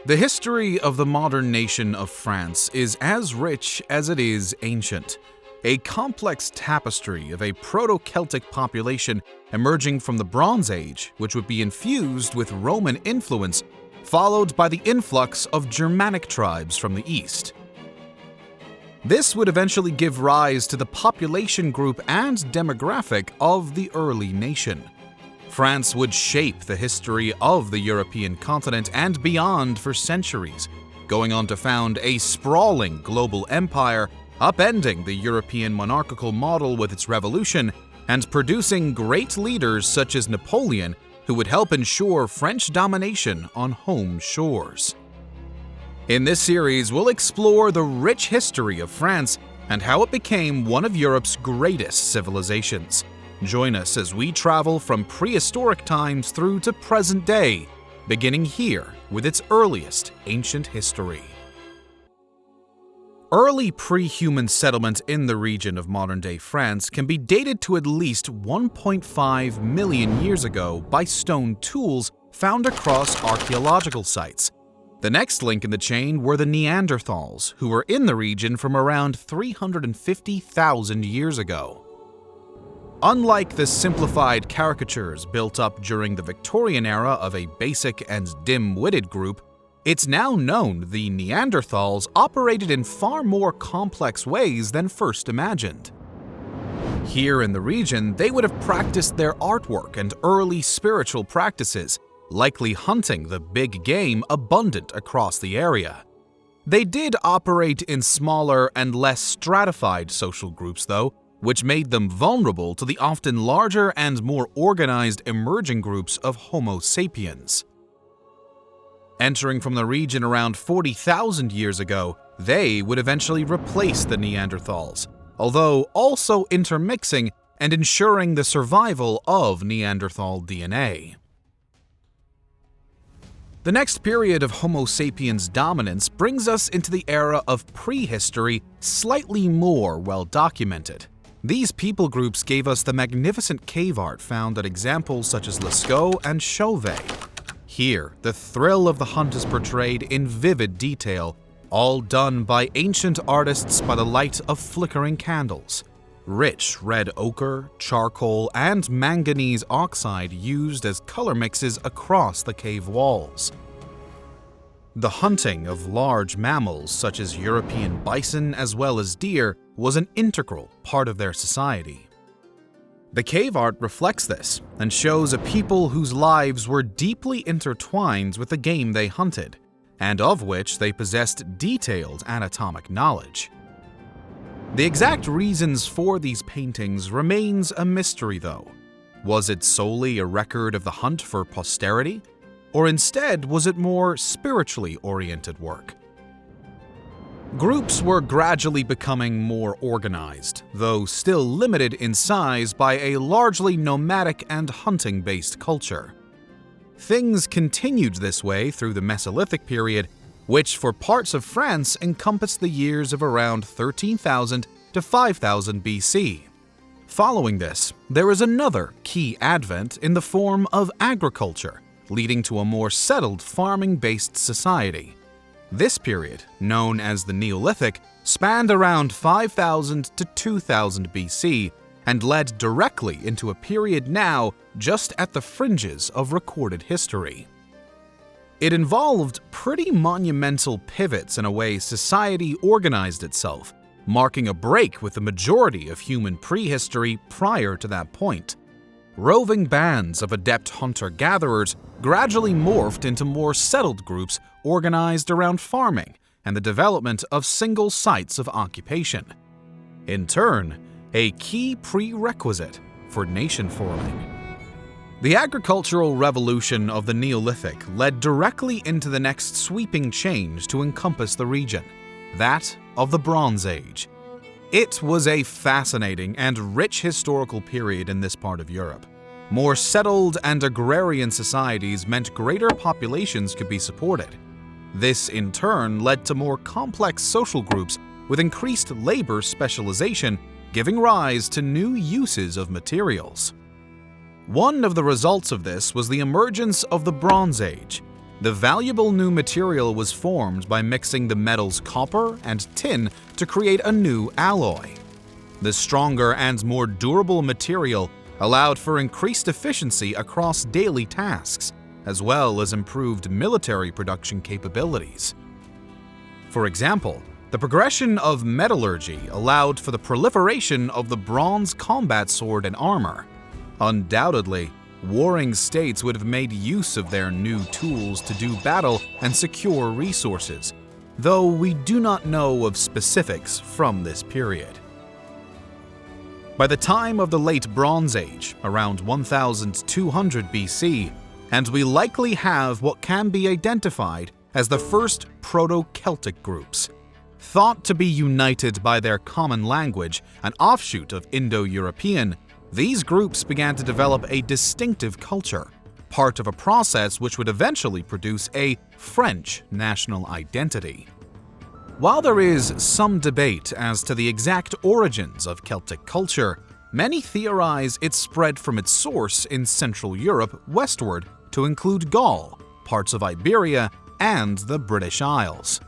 The history of the modern nation of France is as rich as it is ancient. A complex tapestry of a Proto-Celtic population emerging from the Bronze Age, which would be infused with Roman influence, followed by the influx of Germanic tribes from the east. This would eventually give rise to the population group and demographic of the early nation. France would shape the history of the European continent and beyond for centuries, going on to found a sprawling global empire, upending the European monarchical model with its revolution, and producing great leaders such as Napoleon, who would help ensure French domination on home shores. In this series, we'll explore the rich history of France and how it became one of Europe's greatest civilizations. Join us as we travel from prehistoric times through to present day, beginning here with its earliest ancient history. Early pre-human settlement in the region of modern-day France can be dated to at least 1.5 million years ago by stone tools found across archaeological sites. The next link in the chain were the Neanderthals, who were in the region from around 350,000 years ago. Unlike the simplified caricatures built up during the Victorian era of a basic and dim-witted group, it's now known the Neanderthals operated in far more complex ways than first imagined. Here in the region, they would have practiced their artwork and early spiritual practices, likely hunting the big game abundant across the area. They did operate in smaller and less stratified social groups, though, which made them vulnerable to the often larger and more organized emerging groups of Homo-Sapiens. Entering from the region around 40,000 years ago, they would eventually replace the Neanderthals, although also intermixing and ensuring the survival of Neanderthal DNA. The next period of Homo sapiens dominance brings us into the era of prehistory, slightly more well documented. These people groups gave us the magnificent cave art found at examples such as Lascaux and Chauvet. Here, the thrill of the hunt is portrayed in vivid detail, all done by ancient artists by the light of flickering candles. Rich red ochre, charcoal, and manganese oxide used as color mixes across the cave walls. The hunting of large mammals such as European bison as well as deer was an integral part of their society. The cave art reflects this and shows a people whose lives were deeply intertwined with the game they hunted, and of which they possessed detailed anatomic knowledge. The exact reasons for these paintings remains a mystery though. Was it solely a record of the hunt for posterity? Or instead, was it more spiritually oriented work? Groups were gradually becoming more organized, though still limited in size by a largely nomadic and hunting-based culture. Things continued this way through the Mesolithic period, which for parts of France encompassed the years of around 13,000 to 5,000 BC. Following this, there is another key advent in the form of agriculture, leading to a more settled farming-based society. This period, known as the Neolithic, spanned around 5,000 to 2,000 BC and led directly into a period now just at the fringes of recorded history. It involved pretty monumental pivots in a way society organized itself, marking a break with the majority of human prehistory prior to that point. Roving bands of adept hunter-gatherers gradually morphed into more settled groups organized around farming and the development of single sites of occupation. In turn, a key prerequisite for nation forming. The agricultural revolution of the Neolithic led directly into the next sweeping change to encompass the region, that of the Bronze Age. It was a fascinating and rich historical period in this part of Europe. More settled and agrarian societies meant greater populations could be supported. This, in turn, led to more complex social groups with increased labor specialization, giving rise to new uses of materials. One of the results of this was the emergence of the Bronze Age. The valuable new material was formed by mixing the metals copper and tin to create a new alloy. The stronger and more durable material allowed for increased efficiency across daily tasks, as well as improved military production capabilities. For example, the progression of metallurgy allowed for the proliferation of the bronze combat sword and armor. Undoubtedly, warring states would have made use of their new tools to do battle and secure resources, though we do not know of specifics from this period. By the time of the Late Bronze Age, around 1200 BC, and we likely have what can be identified as the first Proto-Celtic groups. Thought to be united by their common language, an offshoot of Indo-European, these groups began to develop a distinctive culture, part of a process which would eventually produce a French national identity. While there is some debate as to the exact origins of Celtic culture, many theorize it spread from its source in Central Europe westward to include Gaul, parts of Iberia, and the British Isles.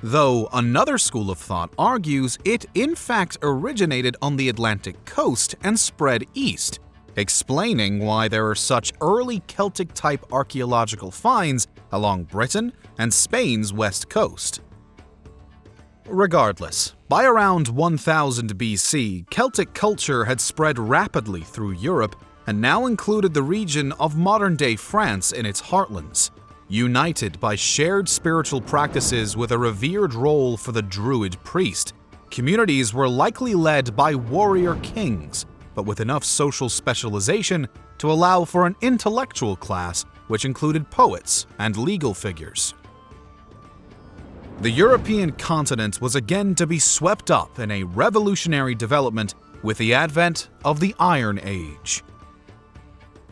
Though another school of thought argues it in fact originated on the Atlantic coast and spread east, explaining why there are such early Celtic-type archaeological finds along Britain and Spain's west coast. Regardless, by around 1000 BC, Celtic culture had spread rapidly through Europe and now included the region of modern-day France in its heartlands. United by shared spiritual practices with a revered role for the Druid priest, communities were likely led by warrior kings, but with enough social specialization to allow for an intellectual class which included poets and legal figures. The European continent was again to be swept up in a revolutionary development with the advent of the Iron Age.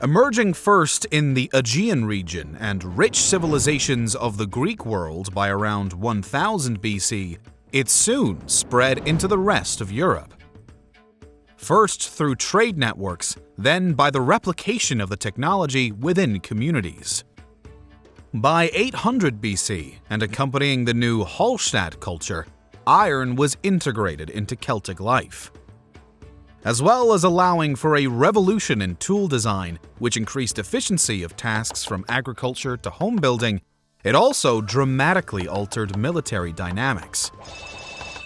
Emerging first in the Aegean region and rich civilizations of the Greek world by around 1000 BC, it soon spread into the rest of Europe. First through trade networks, then by the replication of the technology within communities. By 800 BC, and accompanying the new Hallstatt culture, iron was integrated into Celtic life. As well as allowing for a revolution in tool design, which increased efficiency of tasks from agriculture to home building, it also dramatically altered military dynamics.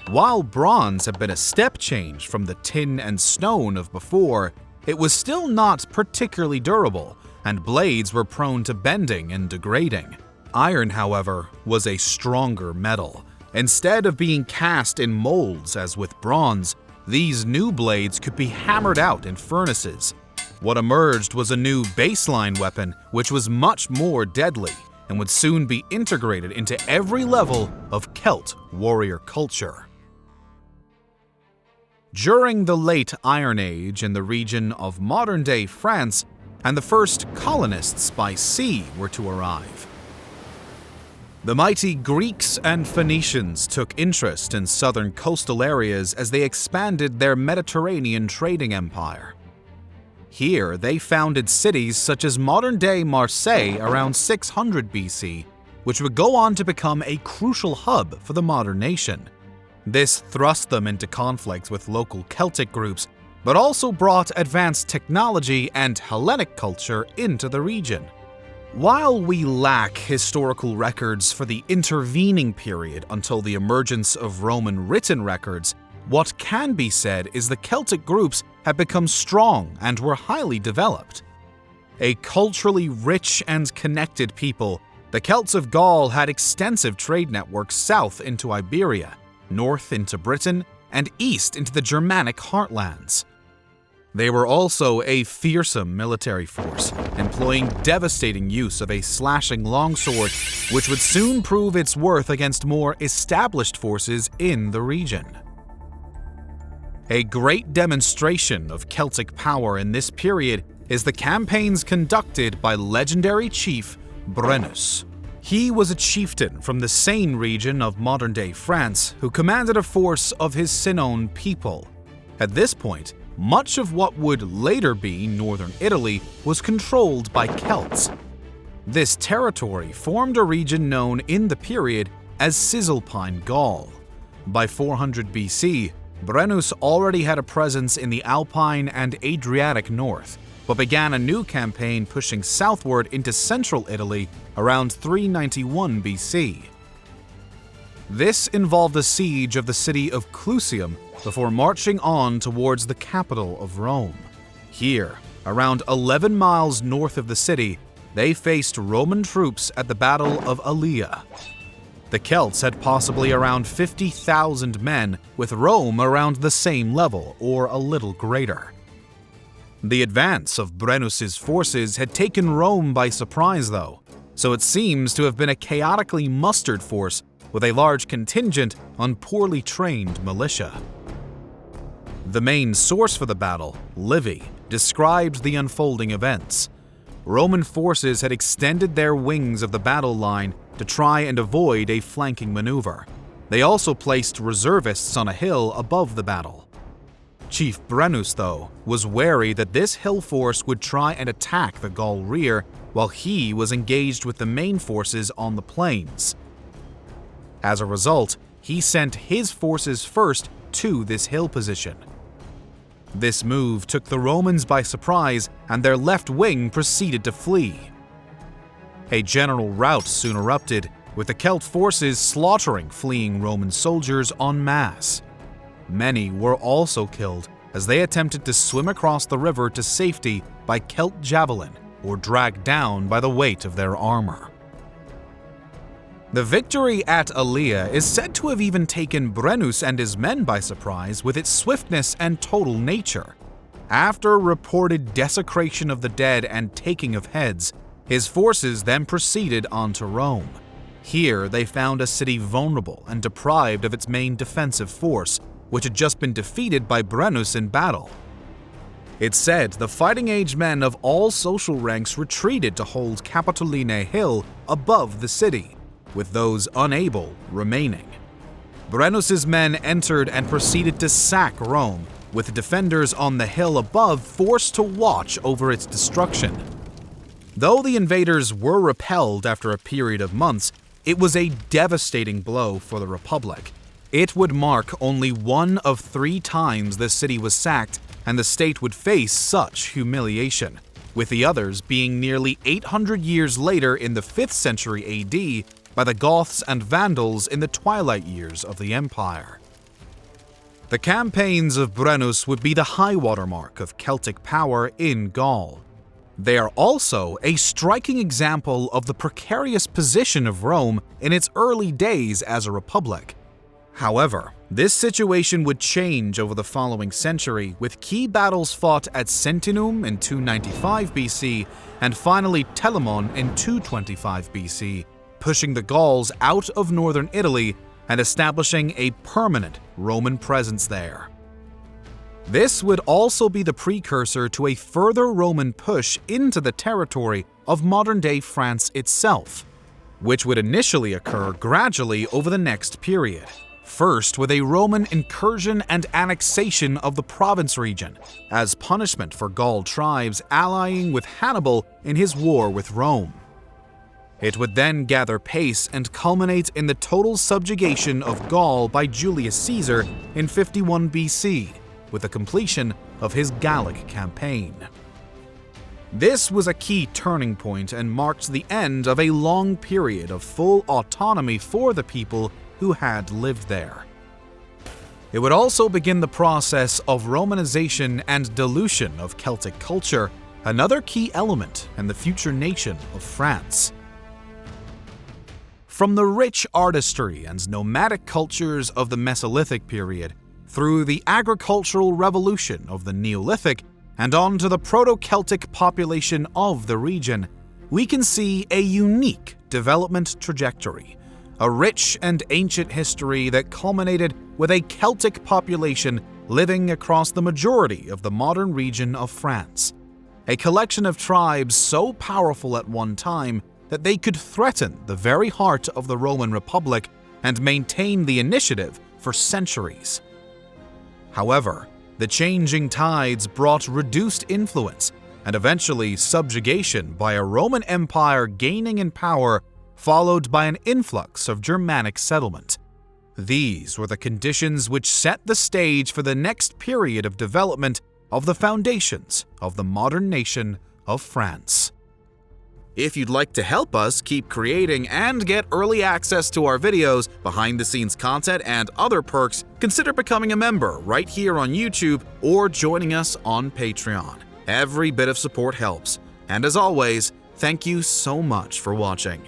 While bronze had been a step change from the tin and stone of before, it was still not particularly durable, and blades were prone to bending and degrading. Iron, however, was a stronger metal. Instead of being cast in molds as with bronze, these new blades could be hammered out in furnaces. What emerged was a new baseline weapon which was much more deadly and would soon be integrated into every level of Celt warrior culture. During the late Iron Age in the region of modern-day France, and the first colonists by sea were to arrive. The mighty Greeks and Phoenicians took interest in southern coastal areas as they expanded their Mediterranean trading empire. Here, they founded cities such as modern-day Marseille around 600 BC, which would go on to become a crucial hub for the modern nation. This thrust them into conflict with local Celtic groups, but also brought advanced technology and Hellenic culture into the region. While we lack historical records for the intervening period until the emergence of Roman written records, what can be said is the Celtic groups had become strong and were highly developed. A culturally rich and connected people, the Celts of Gaul had extensive trade networks south into Iberia, north into Britain, and east into the Germanic heartlands. They were also a fearsome military force, employing devastating use of a slashing longsword, which would soon prove its worth against more established forces in the region. A great demonstration of Celtic power in this period is the campaigns conducted by legendary chief Brennus. He was a chieftain from the Seine region of modern-day France who commanded a force of his Sinoan people. At this point, much of what would later be northern Italy was controlled by Celts. This territory formed a region known in the period as Cisalpine Gaul. By 400 BC, Brennus already had a presence in the Alpine and Adriatic north, but began a new campaign pushing southward into central Italy around 391 BC. This involved a siege of the city of Clusium before marching on towards the capital of Rome. Here, around 11 miles north of the city, they faced Roman troops at the Battle of Allia. The Celts had possibly around 50,000 men, with Rome around the same level or a little greater. The advance of Brennus's forces had taken Rome by surprise though, so it seems to have been a chaotically mustered force with a large contingent on poorly trained militia. The main source for the battle, Livy, described the unfolding events. Roman forces had extended their wings of the battle line to try and avoid a flanking maneuver. They also placed reservists on a hill above the battle. Chief Brennus, though, was wary that this hill force would try and attack the Gaul rear while he was engaged with the main forces on the plains. As a result, he sent his forces first to this hill position. This move took the Romans by surprise, and their left wing proceeded to flee. A general rout soon erupted, with the Celt forces slaughtering fleeing Roman soldiers en masse. Many were also killed as they attempted to swim across the river to safety by Celt javelin or dragged down by the weight of their armor. The victory at Allia is said to have even taken Brennus and his men by surprise with its swiftness and total nature. After reported desecration of the dead and taking of heads, his forces then proceeded on to Rome. Here they found a city vulnerable and deprived of its main defensive force, which had just been defeated by Brennus in battle. It's said the fighting-age men of all social ranks retreated to hold Capitoline Hill above the city, with those unable remaining. Brennus's men entered and proceeded to sack Rome, with defenders on the hill above forced to watch over its destruction. Though the invaders were repelled after a period of months, it was a devastating blow for the Republic. It would mark only one of 3 times the city was sacked, and the state would face such humiliation, with the others being nearly 800 years later in the 5th century AD by the Goths and Vandals in the twilight years of the Empire. The campaigns of Brennus would be the high watermark of Celtic power in Gaul. They are also a striking example of the precarious position of Rome in its early days as a republic. However, this situation would change over the following century, with key battles fought at Sentinum in 295 BC and finally Telamon in 225 BC, pushing the Gauls out of northern Italy and establishing a permanent Roman presence there. This would also be the precursor to a further Roman push into the territory of modern-day France itself, which would initially occur gradually over the next period. First, with a Roman incursion and annexation of the province region, as punishment for Gaul tribes allying with Hannibal in his war with Rome. It would then gather pace and culminate in the total subjugation of Gaul by Julius Caesar in 51 BC, with the completion of his Gallic campaign. This was a key turning point and marked the end of a long period of full autonomy for the people who had lived there. It would also begin the process of Romanization and dilution of Celtic culture, another key element in the future nation of France. From the rich artistry and nomadic cultures of the Mesolithic period, through the agricultural revolution of the Neolithic, and on to the Proto-Celtic population of the region, we can see a unique development trajectory, a rich and ancient history that culminated with a Celtic population living across the majority of the modern region of France, a collection of tribes so powerful at one time that they could threaten the very heart of the Roman Republic and maintain the initiative for centuries. However, the changing tides brought reduced influence, and eventually subjugation by a Roman Empire gaining in power, followed by an influx of Germanic settlement. These were the conditions which set the stage for the next period of development of the foundations of the modern nation of France. If you'd like to help us keep creating and get early access to our videos, behind-the-scenes content, and other perks, consider becoming a member right here on YouTube or joining us on Patreon. Every bit of support helps. And as always, thank you so much for watching.